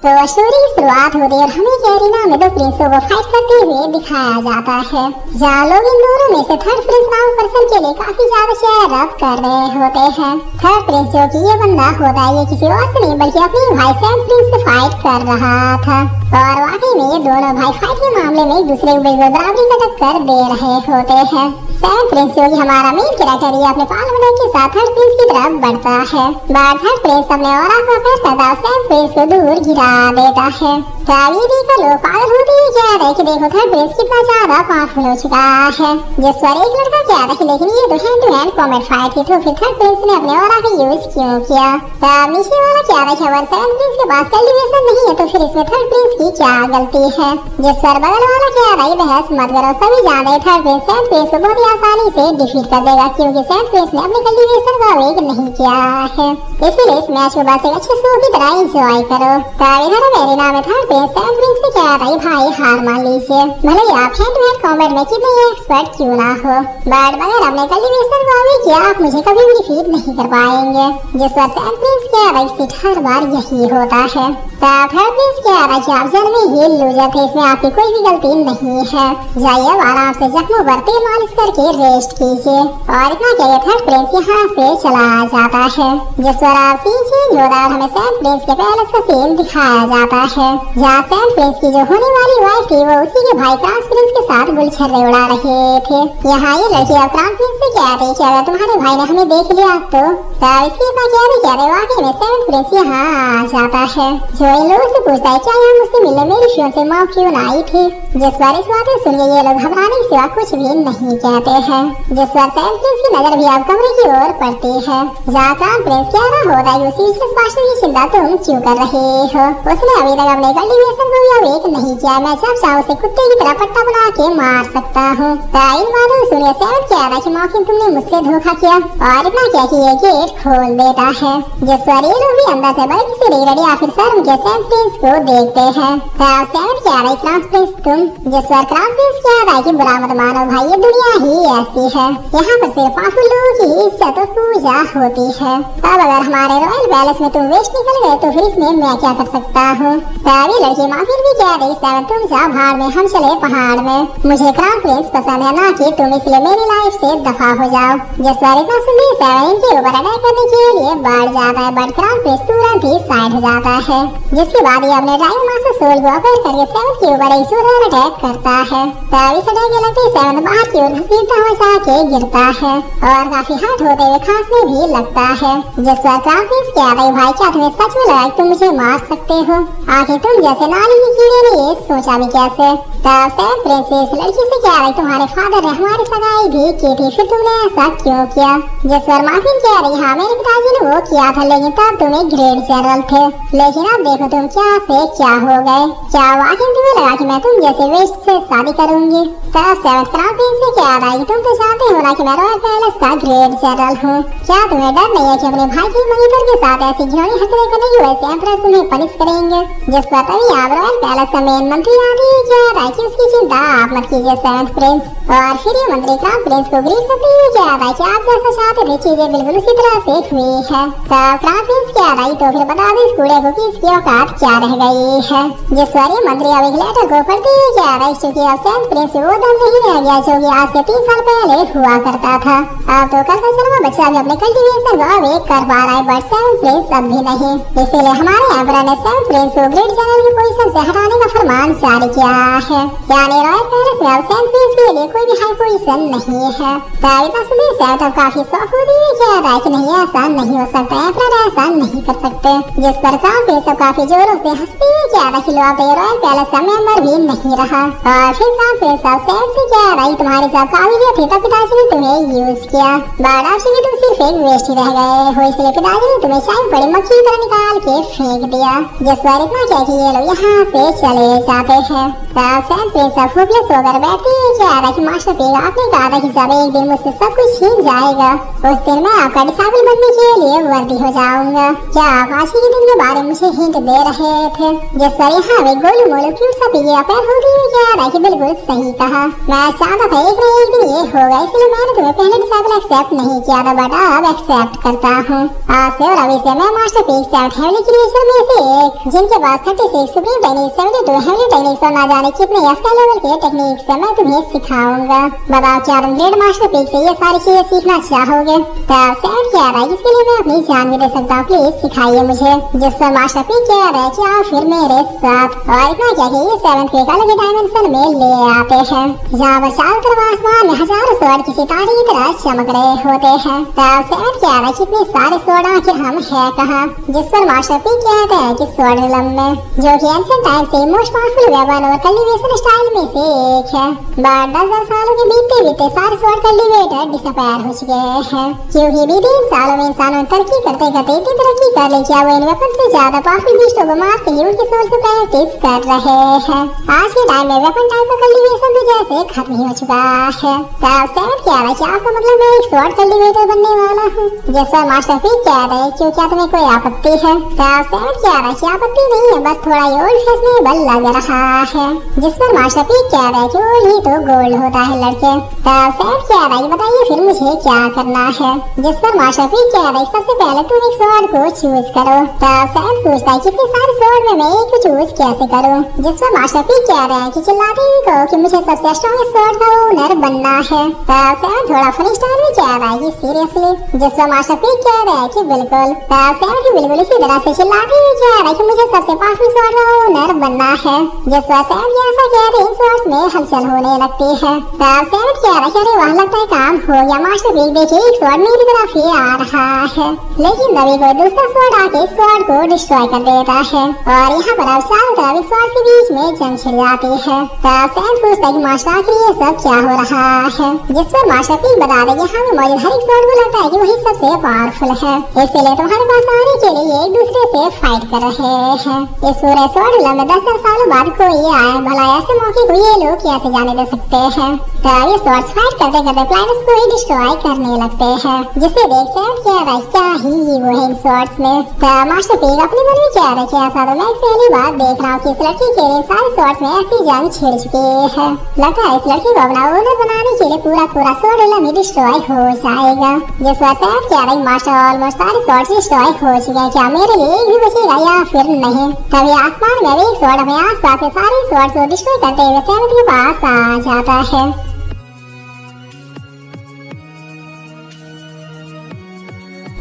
तो स्टोरी की शुरुआत होती है और हमें कैरीना में दो प्रिंसों को फाइट करते हुए दिखाया जाता है, जहाँ लोग इन दोनों में से थर्ड प्रिंस नाम पर्सन के लिए काफी ज्यादा शेयर अप कर रहे होते हैं। थर्ड प्रिंस जो कि ये बंदा होता है, ये किसी और से नहीं बल्कि अपने भाई सेकंड प्रिंस से फाइट कर रहा था। और वाकई में ये दोनों भाई फाइट के मामले में एक दूसरे को बिल्कुल बराबरी का टक्कर दे रहे होते हैं। सेकंड प्रिंस जो कि हमारा मेन कैरेक्टर ये अपने पाल बना के साथ थर्ड प्रिंस की तरफ बढ़ता है, बट थर्ड प्रिंस अपने और को फेंक करता है, सेकंड प्रिंस को दूर गिरा देता है। तब ये देखकर लोग पागल होते ही कह रहे कि देखो थर्ड प्रिंस कितना ज्यादा पावरफुल हो चुका है। जिस पर एक लड़का कह रहा है लेकिन ये तो hand to hand combat fight थी, तो फिर थर्ड प्रिंस ने अपने और का यूज क्यों किया। तब नीचे वाला कह रहा है अगर सेकंड प्रिंस के पास कल्टीवेशन नहीं है तो फिर इसमें थर्ड प्रिंस की क्या गलती है। जिस पर बगल वाला कह रहा है बहस मत करो, सभी जान रहे थर्ड प्रिंस सेकंड प्रिंस को बहुत ही आसानी से डिफीट कर देगा, क्योंकि सेकंड प्रिंस ने अपने कल्टीवेशन का वेट नहीं किया है। इसीलिए इस मैच को बस एक अच्छे शो की तरह एंजॉय करो। तब इधर मेरीना में थर्ड प्रिंस सेकंड प्रिंस से कह रही भाई हार मान लीजिए, भले ही आप हैंड टू हैंड कॉम्बैट में कितने एक्सपर्ट क्यों ना हो, बट बगैर अपने कल्टीवेशन का वेट किया आप मुझे कभी भी डिफीट नहीं कर पाएंगे। जिस पर सेकंड प्रिंस कह रही सिर्फ हर बार यही होता है। तब थर्ड प्रिंस कह रहा कि आप जन्म में ही लूजर थे, इसमें आपकी कोई भी गलती नहीं है, जाइए अब आराम से जख्मों पर तेल मालिश करके रेस्ट कीजिए। और इतना कह थर्ड प्रिंस यहाँ से चला जाता है। जिस पर आप सीन चेंज होता है और हमें सेकंड प्रिंस के पैलेस का सीन दिखाया जाता है, जहाँ सेकंड प्रिंस की जो होने वाली वाइफ थी वो उसी के भाई क्राउन प्रिंस के साथ गुलछर्रे उड़ा रहे थे। यहाँ ये लड़की अब क्राउन प्रिंस से कह रही कि अगर तुम्हारे भाई ने हमें देख लिया तो इसकी इतना कह रहे वाकई में सेकंड प्रिंस यहाँ आ जाता है, जो इन लोगों से पूछता है क्या यहाँ मुझसे मिलने मेरी फियांसे माँ क्यों न आई थी। जिस पर इस बात सुन के ये लोग घबराने के सिवा कुछ भी नहीं कहते हैं। जिस पर सेकंड प्रिंस की नजर भी अब कमरे की ओर पड़ती है, जहाँ क्राउन प्रिंस कह रहा होता है उसी पार्टनर की चिंता तुम क्यों कर रहे हो, उसने अभी तक अपने कल्टीवेशन को भी अवेक नहीं किया, मैं जब चाहूँ उसे कुत्ते की तरह पट्टा बना के मार सकता हूँ। इन बातों सुनिए सेवन कह रहा कि मौके तुमने मुझसे धोखा किया, और इतना क्या कि ये गेट खोल देता है। जिस पर ये लोग भी अंदर से बड़े किसी रेडी या फिर सर उनके सेकंड प्रिंस को देखते हैं। सेवन कह रहा है क्राउन प्रिंस तुम, जिस पर क्राउन प्रिंस कह रहा है कि बुरा मत मानो भाई, ये दुनिया ही ऐसी है, यहाँ पर सिर्फ पावरफुल लोगों की इज्जत और पूजा होती है। अब अगर हमारे रॉयल पैलेस में तुम वेस्ट निकल गए तो फिर इसमें मैं क्या कर सकता हूँ। तभी लड़की माँ फिर भी कह रही सेवन तुम जाओ भाड़ में, हम चले पहाड़ में, मुझे क्राउन प्रिंस पसंद है ना कि तुम, इसलिए मेरी लाइफ से दफा हो जाओ। जिस पर इतना सुन सेवन इनके ऊपर अटैक करने के लिए बढ़ जाता है, बट क्राउन प्रिंस तुरंत ही साइड हो जाता है। जिसके बाद ये अपने ड्राइवर मास्टर सोल को अपहरण करके सेवन के ऊपर एक सुरर अटैक करता है। तब इस अटैक के लगते सेवन बाहर की ओर घसीटता हुआ जाके गिरता है और काफी हर्ट होते हुए खांसने भी लगता है। जिस पर क्राउन प्रिंस कह रही भाई क्या तुम्हें सच में लगा तुम मुझे मार सकते हो, आखिर तुम जैसे नाली के कीड़े ने ये सोचा भी कैसे। तब सेवन प्रिंस लड़की से कह रही तुम्हारे फादर ने हमारी सगाई भी की थी, फिर तुमने ऐसा क्यों किया। जिस पर माफिन कह रही हाँ मेरे पिताजी ने वो किया था, लेकिन तब तुम एक ग्रेट जनरल थे, लेकिन अब देखो तुम क्या से क्या हो गए, क्या वाकई तुम्हें लगा कि मैं तुम जैसे वेस्ट से शादी करूंगी। तब सेवन क्राउन प्रिंस से कह रहा है तुम तो जानते हो ना कि मैं रॉयल पैलेस का ग्रेट जनरल हूँ, क्या तुम्हें डर नहीं है कि अपने भाई की मंगेतर के साथ ऐसी घिनौनी हरकतें करने की वजह से एम्परर तुम्हें पनिश करेंगे। जिस पर तभी आप रॉयल पैलेस का मेन मंत्री आते ही कह रहा है कि उसकी चिंता आप मत कीजिए सेवंथ प्रिंस, और फिर ये मंत्री क्राउन प्रिंस को ग्रीट करते हुए कह रहा है कि आप जैसा चाहते थे चीजें बिल्कुल उसी तरह से हुई है। तब क्राउन प्रिंस कह रहा है तो फिर बता दो इस कूड़े को कि इसकी औकात क्या रह गई है। जिस पर ये मंत्री अब एक लेटर को पढ़ते हुए कह रहा है क्योंकि अब सेवंथ प्रिंस वो दम नहीं रह गया जो कि आज से 3 साल पहले हुआ करता था। अब तो कल का जन्मा बच्चा भी अपने कल्टीवेशन को अवेक कर पा रहा है, बट सेवंथ प्रिंस अब भी नहीं, इसीलिए हमारे एम्परर ने सेवंथ प्रिंस को ग्रेट जनरल की पोजीशन से हटाने का फरमान जारी किया है, यानी रॉयल पैलेस में अब सेवंथ प्रिंस के लिए कोई भी हाई पोजीशन नहीं है। तब इतना सुनने से तब काफी शौक होती है कह रहा है कि नहीं ऐसा नहीं हो सकता, एम्परर ऐसा नहीं कर सकते। जिस पर क्राउन प्रिंस सब काफी जोरों से हंसते हुए कह रहा कि अब रॉयल पैलेस का मेंबर भी नहीं रहा, और फिर क्राउन प्रिंस अब सेवन से कह रहा तुम्हारी सब काबिलियत थी तब पिताजी ने तुम्हें यूज किया, बट अब से तुम सिर्फ एक वेस्ट ही रह गए हो, इसलिए पिताजी ने तुम्हें शायद बड़ी मक्खी की तरह निकाल के फेंक दिया। जिस पर इतना कह कि ये लोग यहाँ से चले जाते हैं। तब सेवन प्रिंस होपलेस होकर बैठते हुए कह रहा कि मास्टर पीग आपने कहा था कि जब एक दिन मुझसे सब कुछ छीन जाएगा उस दिन मैं आपका डिसेबल बनने के लिए वर्दी हो जाऊंगा। क्या आप आज के दिन के बारे में मुझे हिंट दे रहे थे? जिस पर यहाँ वे गोलू मोलू क्यूट सा पीगे अपने होती हुई कह रहा है कि बिल्कुल सही कहा। मैं चाहता था एक न एक दिन ये होगा, इसलिए मैंने तुम्हें पहले डिसेबल एक्सेप्ट नहीं किया था, बट अब एक्सेप्ट करता हूँ। आज से और अभी से मैं मास्टर पीग 7 हेवनली क्रिएचर में से एक, जिनके पास 36 सुप्रीम टेक्निक्स, 72 हेवनली टेक्निक्स और ना जाने कितने स्काई लेवल के टेक्निक्स है मैं तुम्हें सिखाऊंगा। बताओ क्या तुम ग्रेड मास्टर पीग से ये सारी चीजें सीखना चाहोगे? तब सैम कह रहा है इसके लिए मैं अपनी जान भी दे सकता हूँ, प्लीज सिखाइए मुझे। जिस पर मास्टर पीग कह रहा है कि आओ फिर मेरे साथ। और इतना क्या कि ये 7th के अलग डायमेंशन में ले आते हैं जहाँ पर चारों तरफ आसमान में हजारों स्वॉर्ड किसी तारे की तरह चमक रहे होते हैं। तब 7th कह रहा है कितने सारे स्वॉर्ड आखिर हम है कहाँ? जिस पर मास्टर पीग कहते हैं कि स्वॉर्ड रिलम में, जो कि एंशिएंट टाइम से मोस्ट पावरफुल वेपन और कल्टीवेशन स्टाइल में से एक है। बट 10,000 सालों के बीतते बीतते सारे स्वॉर्ड कल्टीवेटर डिसअपीयर हो चुके हैं, क्योंकि बीते इन सालों में इंसानों ने तरक्की करते करते इतनी तरक्की कर ली कि अब इन वेपन से ज्यादा पावरफुल बीस्टों को मारते ही उनके सोल से प्रैक्टिस कर रहे हैं। आज के टाइम में वेपन टाइप का कल्टीवेशन भी जैसे खत्म ही हो चुका है। तब 7th कह रहा है कि आपका मतलब मैं एक स्वॉर्ड कल्टीवेटर बनने वाला हूँ? जिस पर मास्टर पीग कह रहे हैं क्यों, क्या तुम्हें कोई आपत्ति है? तब 7th कह रहा है कि आपत्ति नहीं है, बस थोड़ा ये ओल्ड फैशनेबल लग रहा है। जिस पर मास्टर पीग कह रहा है कि ओल्ड ही तो गोल्ड होता है लड़के। तब 7th कह रहा है बताइए फिर मुझे क्या करना है? जिस पर मास्टर पीग कह रहा है सबसे पहले तुम एक स्वॉर्ड को चूज करो। तब 7th पूछता है कितने सारे स्वॉर्ड में मैं एक को चूज कैसे करूं? जिस पर मास्टर पीग कह रहे हैं कि चिल्लाते हुए कहो कि मुझे सबसे स्ट्रॉन्गेस्ट स्वॉर्ड का ओनर बनना है। तब 7th थोड़ा फनी स्टाइल में कह रहा है कि सीरियसली? जिस पर मास्टर पीग कह रहे हैं कि बिल्कुल। तब 7th बिल्कुल इसी तरह से चिल्लाते हुए कह रहा है कि मुझे सबसे पावरफुल स्वॉर्ड का ओनर बनना है। जिस पर 7th ऐसा कहते हैं स्वॉर्ड्स में हलचल होने लगती है। तब 7th कह रहा है अरे वहाँ लगता है काम हो गया। मास्टर पीग देखिए एक स्वॉर्ड मेरी तरफ ही आ रहा है, लेकिन तभी कोई दूसरा स्वॉर्ड आके स्वॉर्ड को डिस्ट्रॉय कर देता है और यहाँ पर अब चारों तरफ स्वॉर्ड के बीच में जंग छिड़ जाती है। तब 7th पूछता है कि मास्टर आखिर ये सब क्या हो रहा है? जिस पर मास्टर पीग बता दे यहाँ में मौजूद हर एक स्वॉर्ड को लगता है कि वही सबसे पावरफुल है, इसलिए तुम्हारे पास आने के लिए एक दूसरे से फाइट कर रहे हैं। इस पूरे स्वॉर्ड में 10 सालों बाद कोई आए, भला ऐसे मौके को ये लोग कैसे जाने दे सकते हैं? तब ये स्वॉर्ड्स फाइट करते करते प्लैनेट्स को ही डिस्ट्रॉय करने लगते हैं, जिसे देख 7th कह रहा है क्या ही वो है इन स्वॉर्ड्स में। तब मास्टर पीग अपने मन में कह रहे कि ऐसा तो मैं पहली बार देख रहा हूँ कि इस लड़की के लिए सारे स्वॉर्ड्स में ऐसी जंग छिड़ चुकी है। लगता है इस लड़की को अपना ओनर बनाने के लिए पूरा स्वॉर्ड रिलम ही डिस्ट्रॉय हो जाएगा। जिस पर 7th कह रही मास्टर ऑलमोस्ट सारे स्वॉर्ड्स डिस्ट्रॉय हो चुके हैं, क्या मेरे लिए एक भी बचेगा या फिर नहीं? तभी आसमान में एक स्वॉर्ड अपने आसपास के सारे स्वॉर्ड्स को डिस्ट्रॉय करते हुए 7th के पास आ जाता है।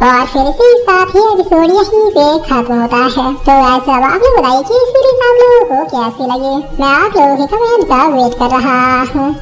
और फिर इसी साथ ही एपिसोड यहीं पे खत्म होता है। तो ऐसा अब आप लोग बताइए कि सीरीज आप लोगों को कैसी लगी? मैं आप लोगों के कमेंट का वेट कर रहा हूँ।